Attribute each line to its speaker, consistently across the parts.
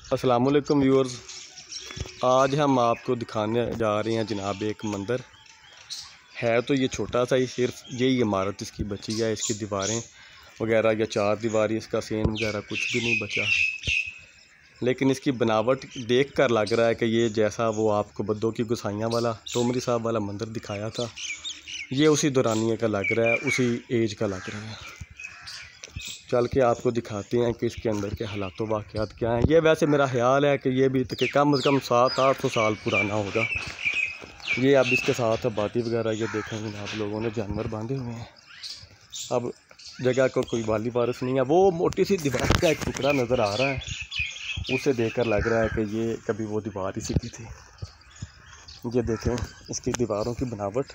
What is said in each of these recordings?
Speaker 1: अस्सलामुअलैकुम व्यूअर्स, आज हम आपको दिखाने जा रहे हैं जनाब एक मंदिर है। तो ये छोटा सा ही, सिर्फ यही इमारत इसकी बची है। इसकी दीवारें वगैरह या चार दीवारी, इसका सेन वगैरह कुछ भी नहीं बचा। लेकिन इसकी बनावट देख कर लग रहा है कि ये जैसा वो आपको बद्दों की गुसाइयाँ वाला टोमरी साहब वाला मंदिर दिखाया था, ये उसी दौरानिए का लग रहा है, उसी एज का लग रहा है। चल के आपको दिखाते हैं कि इसके अंदर के हालात वाक़यात क्या हैं। ये वैसे मेरा ख्याल है कि ये भी कम से कम 700-800 साल पुराना होगा। ये अब इसके साथ आबादी वगैरह ये देखेंगे आप लोगों ने, जानवर बांधे हुए हैं। अब जगह को कोई वाली वारिस नहीं है। वो मोटी सी दीवार का एक टुकड़ा नज़र आ रहा है, उसे देखकर लग रहा है कि ये कभी वो दीवार इसी की थी। ये देखें इसकी दीवारों की बनावट,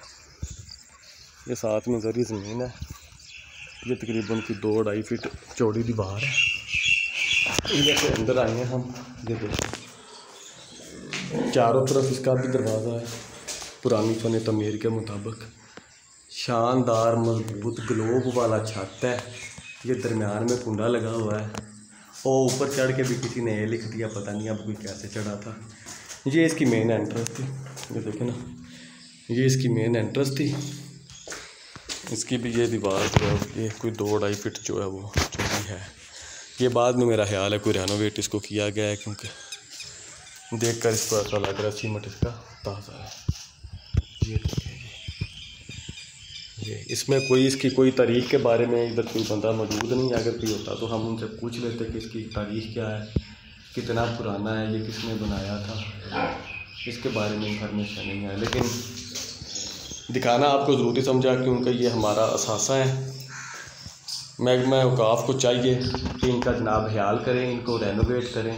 Speaker 1: ये साथ में ज़री ज़मीन है। ये तकरीबन की 2-2.5 फीट चौड़ी दीवार है। जैसे अंदर आए हैं हम, ये देखें चारों तरफ इसका भी दरवाज़ा है पुरानी फन तमीर के मुताबिक। शानदार मजबूत ग्लोब वाला छत है। ये दरमियान में कुंडा लगा हुआ है और ऊपर चढ़ के भी किसी ने ये लिख दिया, पता नहीं अब कोई कैसे चढ़ा था। ये इसकी मेन एंट्रेंस थी। ये देखें ना, ये इसकी मेन एंट्रेंस थी। इसकी भी ये दीवार जो है ये कोई 2-2.5 फीट जो है वो चौड़ी है। ये बाद में मेरा ख्याल है कोई रेनोवेट इसको किया गया है, क्योंकि देखकर इसको ऐसा लग रहा है सीमेंट इसका ताज़ा है। ये इसमें कोई इसकी कोई तारीख़ के बारे में इधर कोई बंदा मौजूद नहीं है। अगर कोई होता तो हम उनसे पूछ लेते कि इसकी तारीख़ क्या है, कितना पुराना है, ये किसने बनाया था, इसके बारे में इंफॉर्मेशन नहीं है। लेकिन दिखाना आपको ज़रूरी समझा क्योंकि ये हमारा असासा है। महकमा औक़ाफ़ को चाहिए कि इनका जनाब ख्याल करें, इनको रेनोवेट करें,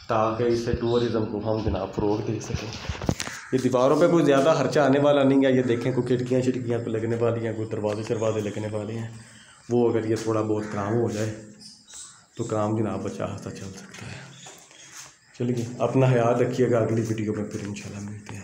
Speaker 1: ताकि इससे टूरिज़म को हम जनाब फ़रोग़ दे सकें। ये दीवारों पे कोई ज़्यादा खर्चा आने वाला नहीं है। ये देखें कोई खिड़कियाँ शिड़कियाँ पे लगने वाली हैं, कोई दरवाजे लगने वाले हैं। वो अगर ये थोड़ा बहुत काम हो जाए तो काम जनाब बचा चल सकता है। चलिए अपना ख्याल रखिएगा, अगली वीडियो में फिर इंशाल्लाह मिलते हैं।